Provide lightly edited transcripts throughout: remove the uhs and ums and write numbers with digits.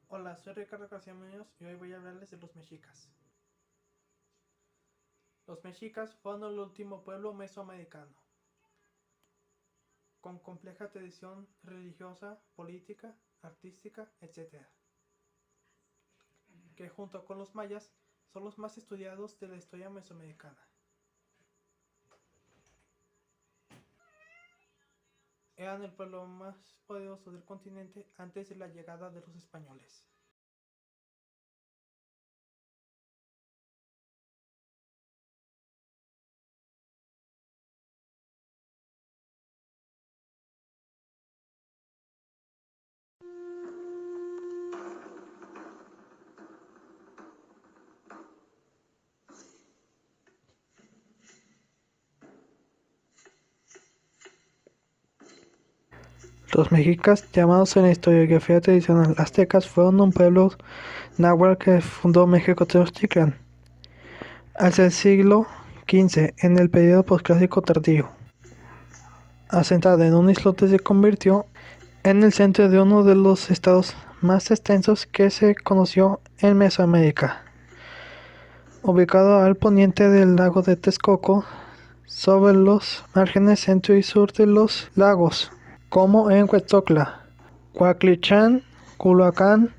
Hola, soy Ricardo García Muñoz y hoy voy a hablarles de los mexicas. Los mexicas fueron el último pueblo mesoamericano, con compleja tradición religiosa, política, artística, etc., que junto con los mayas son los más estudiados de la historia mesoamericana. Eran el pueblo más poderoso del continente antes de la llegada de los españoles. Los mexicas, llamados en la historiografía tradicional aztecas, fueron un pueblo náhuatl que fundó México Tenochtitlan hacia el siglo XV, en el periodo posclásico tardío. Asentada en un islote, se convirtió en el centro de uno de los estados más extensos que se conoció en Mesoamérica. Ubicado al poniente del lago de Texcoco, sobre los márgenes centro y sur de los lagos, como en Huetzocla, Coaclichán, Culhuacán,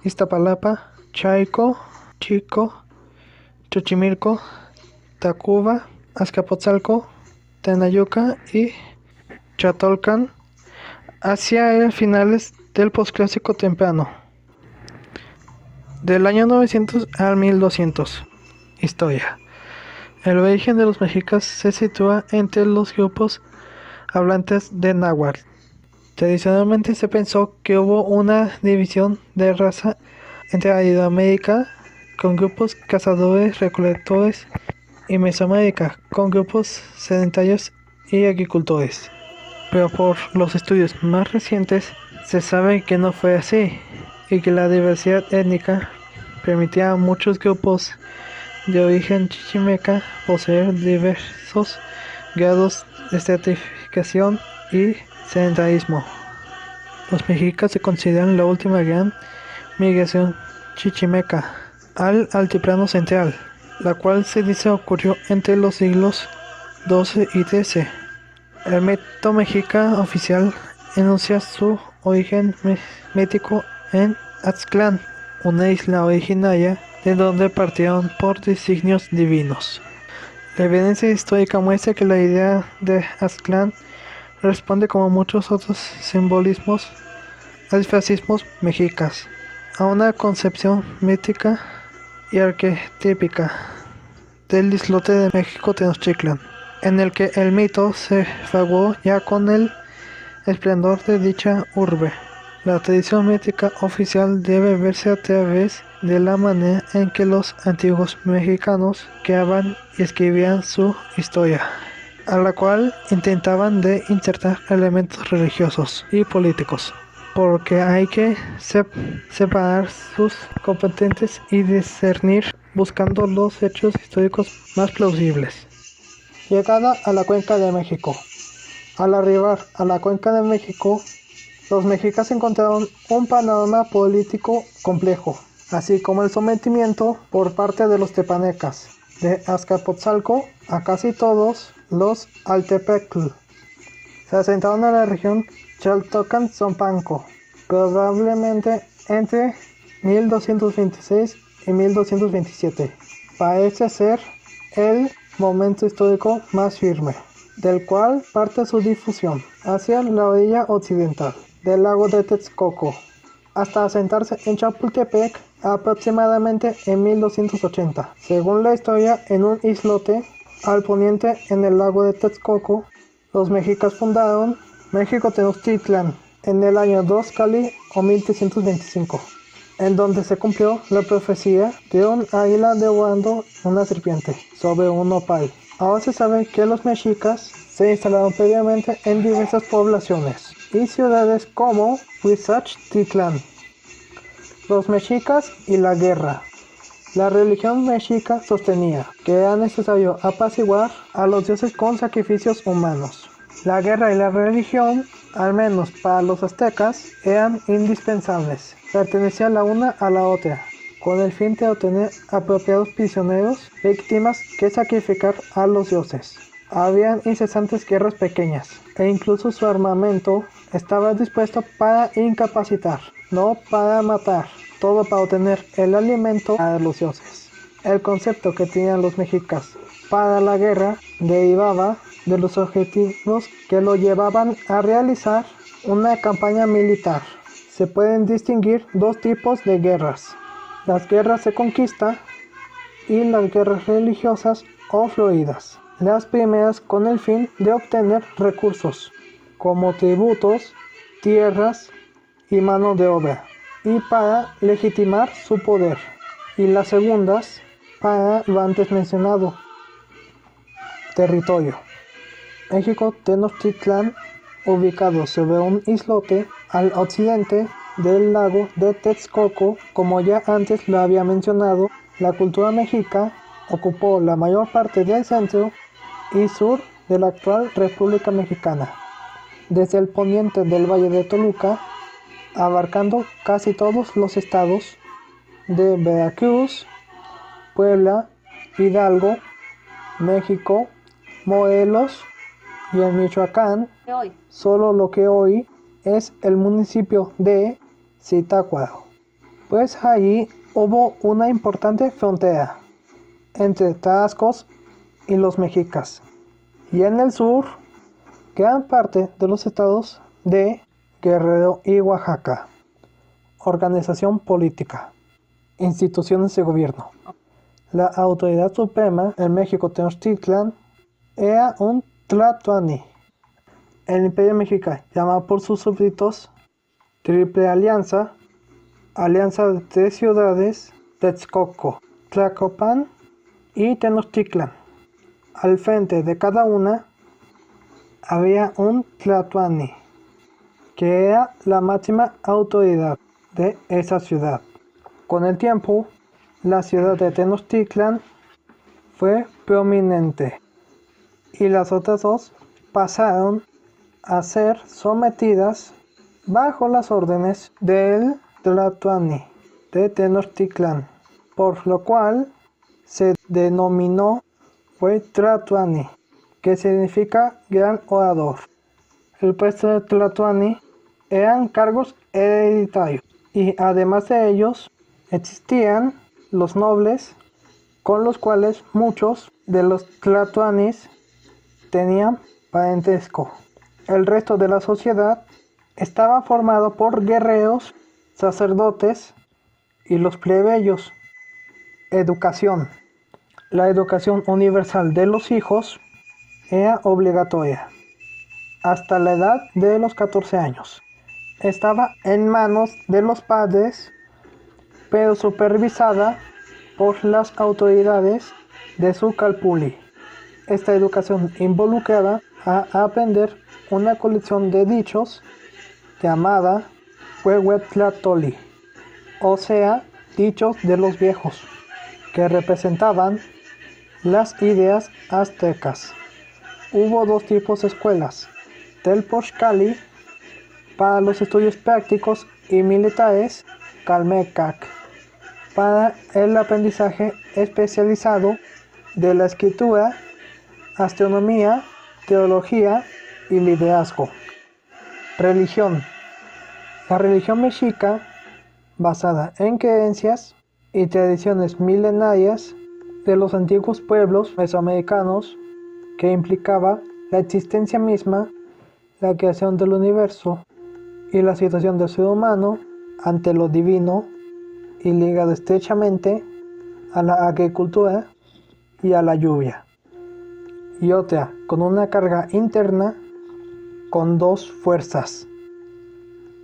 Iztapalapa, Chalco, Chico, Xochimilco, Tacuba, Azcapotzalco, Tenayuca y Chatolcan, hacia el finales del posclásico temprano, del año 900 al 1200. Historia. El origen de los mexicas se sitúa entre los grupos hablantes de náhuatl. Tradicionalmente se pensó que hubo una división de raza entre Iberoamérica, con grupos cazadores-recolectores, y Mesoamérica, con grupos sedentarios y agricultores. Pero por los estudios más recientes se sabe que no fue así, y que la diversidad étnica permitía a muchos grupos de origen chichimeca poseer diversos grados de estratificación y sedentarismo. Los mexicas se consideran la última gran migración chichimeca al altiplano central, la cual se dice ocurrió entre los siglos XII y XIII. El mito mexica oficial enuncia su origen mítico en Aztlán, una isla originaria de donde partieron por designios divinos. La evidencia histórica muestra que la idea de Aztlán responde, como muchos otros simbolismos disfrazismos mexicas, a una concepción mítica y arquetípica del islote de México Tenochtitlan, en el que el mito se fraguó ya con el esplendor de dicha urbe. La tradición mítica oficial debe verse a través de la manera en que los antiguos mexicanos creaban y escribían su historia, a la cual intentaban de insertar elementos religiosos y políticos, porque hay que separar sus componentes y discernir buscando los hechos históricos más plausibles. Llegada a la Cuenca de México. Al arribar a la Cuenca de México, los mexicas encontraron un panorama político complejo, así como el sometimiento por parte de los tepanecas de Azcapotzalco a casi todos los Altepetl. Se asentaron en la región Chaltocan-Zompanco, probablemente entre 1226 y 1227. Parece ser el momento histórico más firme, del cual parte su difusión hacia la orilla occidental del lago de Texcoco, hasta asentarse en Chapultepec aproximadamente en 1280. Según la historia, en un islote al poniente en el lago de Texcoco, los mexicas fundaron México Tenochtitlan en el año 2 Cali o 1325, en donde se cumplió la profecía de un águila devorando una serpiente sobre un nopal. Ahora se sabe que los mexicas se instalaron previamente en diversas poblaciones y ciudades como Huizachtitlan. Los mexicas y la guerra. La religión mexica sostenía que era necesario apaciguar a los dioses con sacrificios humanos. La guerra y la religión al menos para los aztecas, eran indispensables. Pertenecían la una a la otra, con el fin de obtener apropiados prisioneros, víctimas que sacrificar a los dioses. Habían incesantes guerras pequeñas, e incluso su armamento estaba dispuesto para incapacitar, no para matar, todo para obtener el alimento a los dioses. El concepto que tenían los mexicas para la guerra derivaba de los objetivos que lo llevaban a realizar una campaña militar. Se pueden distinguir dos tipos de guerras: las guerras de conquista y las guerras religiosas o fluidas. Las primeras con el fin de obtener recursos, como tributos, tierras y mano de obra, y para legitimar su poder. Y las segundas para lo antes mencionado, territorio. México Tenochtitlán, ubicado sobre un islote al occidente del lago de Texcoco, como ya antes lo había mencionado, la cultura mexica ocupó la mayor parte del centro y sur de la actual República Mexicana, desde el poniente del Valle de Toluca, abarcando casi todos los estados de Veracruz, Puebla, Hidalgo, México, Morelos y en Michoacán, solo lo que hoy es el municipio de Zitácuaro, pues allí hubo una importante frontera entre tarascos y los mexicas, y en el sur, gran parte de los estados de Guerrero y Oaxaca. Organización política. Instituciones de gobierno. La autoridad suprema en México Tenochtitlán era un tlatoani. El Imperio Mexica llamaba por sus súbditos Triple Alianza, alianza de tres ciudades: Texcoco, Tlacopan y Tenochtitlán. Al frente de cada una había un tlatoani, que era la máxima autoridad de esa ciudad. Con el tiempo, la ciudad de Tenochtitlán fue prominente y las otras dos pasaron a ser sometidas bajo las órdenes del tlatoani de Tenochtitlán, por lo cual se denominó tlatoani, que significa gran orador. El puesto de tlatoani eran cargos hereditarios, y además de ellos existían los nobles, con los cuales muchos de los tlatoanis tenían parentesco. El resto de la sociedad estaba formado por guerreros, sacerdotes y los plebeyos. Educación. La educación universal de los hijos era obligatoria hasta la edad de los 14 años. Estaba en manos de los padres, pero supervisada por las autoridades de su calpulli. Esta educación involucraba a aprender una colección de dichos llamada Huehuetlatoli, o sea, dichos de los viejos, que representaban las ideas aztecas. Hubo dos tipos de escuelas: Telpochcali para los estudios prácticos y militares, Calmecac para el aprendizaje especializado de la escritura, astronomía, teología y liderazgo. Religión. La religión mexica, basada en creencias y tradiciones milenarias de los antiguos pueblos mesoamericanos, que implicaba la existencia misma, la creación del universo y la situación del ser humano ante lo divino, y ligado estrechamente a la agricultura y a la lluvia. Y otra con una carga interna con dos fuerzas: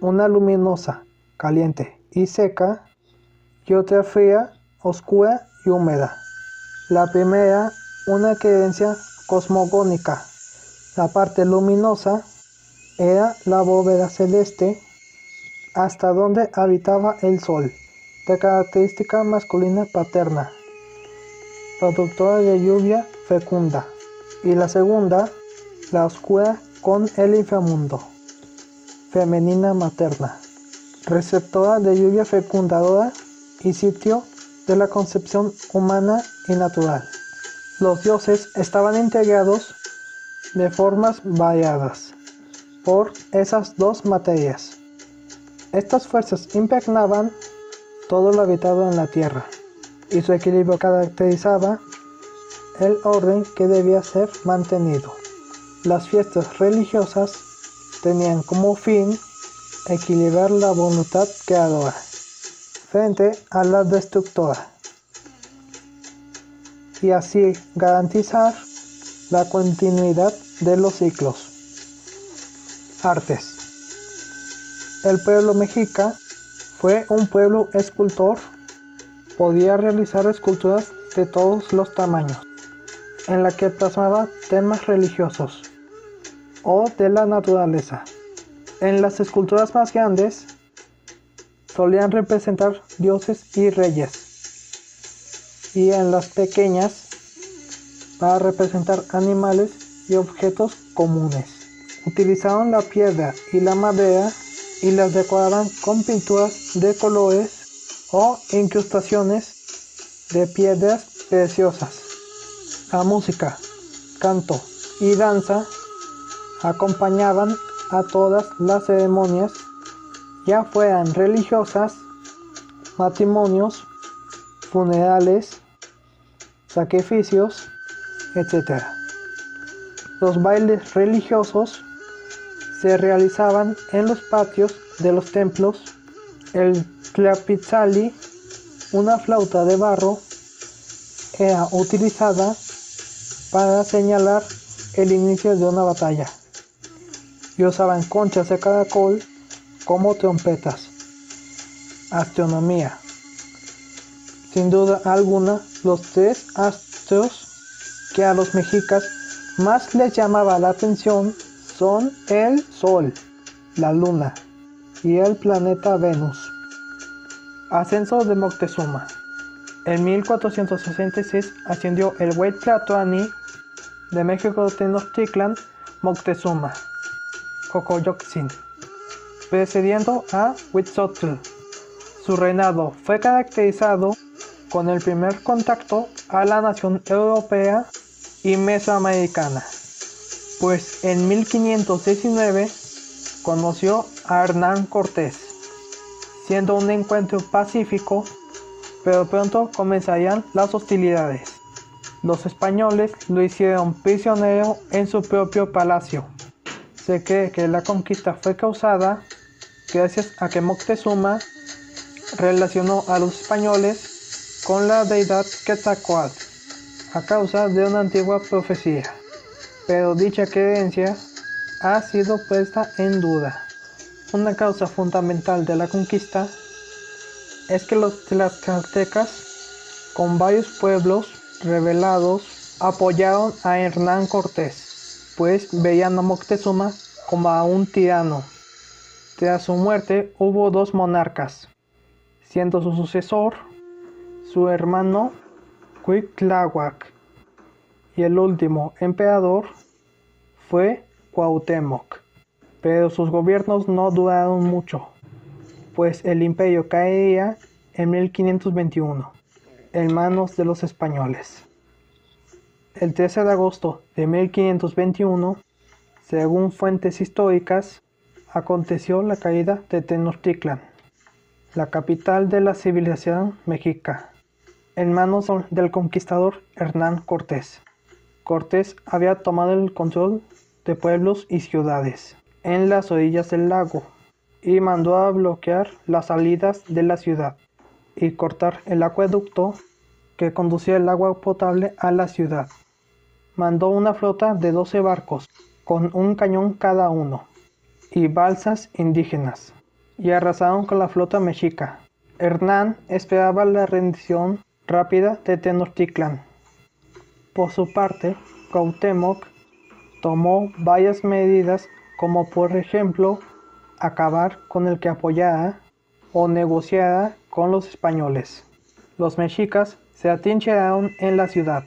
una luminosa, caliente y seca, y otra fría, oscura y húmeda. La primera, una creencia cosmogónica. La parte luminosa era la bóveda celeste hasta donde habitaba el sol, de característica masculina paterna, productora de lluvia fecunda. Y la segunda, la oscura, con el inframundo, femenina materna, receptora de lluvia fecundadora y sitio de la concepción humana y natural. Los dioses estaban integrados de formas variadas por esas dos materias. Estas fuerzas impregnaban todo lo habitado en la tierra, y su equilibrio caracterizaba el orden que debía ser mantenido. Las fiestas religiosas tenían como fin equilibrar la voluntad creadora frente a la destructora y así garantizar la continuidad de los ciclos. Artes. El pueblo mexica fue un pueblo escultor. Podía realizar esculturas de todos los tamaños, en la que plasmaba temas religiosos o de la naturaleza. En las esculturas más grandes solían representar dioses y reyes, y en las pequeñas para representar animales y objetos comunes. Utilizaban la piedra y la madera y las decoraban con pinturas de colores o incrustaciones de piedras preciosas. La música, canto y danza acompañaban a todas las ceremonias, ya fueran religiosas, matrimonios, funerales, sacrificios, etc. Los bailes religiosos se realizaban en los patios de los templos. El tlapitzali, una flauta de barro, era utilizada para señalar el inicio de una batalla, y usaban conchas de caracol como trompetas. Astronomía. Sin duda alguna, los tres astros que a los mexicas más les llamaba la atención son el Sol, la Luna y el planeta Venus. Ascenso de Moctezuma. En 1466 ascendió el Huey Tlatoani de México Tenochtitlan Moctezuma Xocoyotzin, precediendo a Huitzotl. Su reinado fue caracterizado con el primer contacto a la nación europea y mesoamericana, pues en 1519 conoció a Hernán Cortés, siendo un encuentro pacífico, pero pronto comenzarían las hostilidades. Los españoles lo hicieron prisionero en su propio palacio. Se cree que la conquista fue causada gracias a que Moctezuma relacionó a los españoles con la deidad Quetzalcóatl a causa de una antigua profecía, pero dicha creencia ha sido puesta en duda. Una causa fundamental de la conquista es que los tlaxcaltecas, con varios pueblos rebelados, apoyaron a Hernán Cortés, pues veían a Moctezuma como a un tirano. Tras su muerte hubo dos monarcas, siendo su sucesor su hermano Cuitláhuac, y el último emperador fue Cuauhtémoc, pero sus gobiernos no duraron mucho, pues el imperio caería en 1521 en manos de los españoles. El 13 de agosto de 1521, según fuentes históricas, aconteció la caída de Tenochtitlan, la capital de la civilización mexica, en manos del conquistador Hernán Cortés. Cortés había tomado el control de pueblos y ciudades en las orillas del lago y mandó a bloquear las salidas de la ciudad y cortar el acueducto que conducía el agua potable a la ciudad. Mandó una flota de 12 barcos con un cañón cada uno y balsas indígenas, y arrasaron con la flota mexica. Hernán esperaba la rendición rápida de Tenochtitlan. Por su parte, Cuauhtémoc tomó varias medidas, como por ejemplo acabar con el que apoyara o negociara con los españoles. Los mexicas se atrincheraron en la ciudad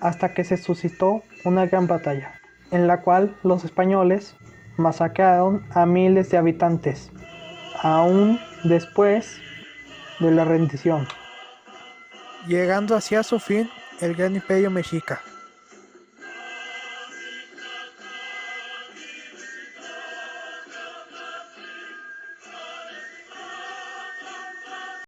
hasta que se suscitó una gran batalla, en la cual los españoles masacraron a miles de habitantes, aún después de la rendición, llegando así a su fin el gran imperio mexica.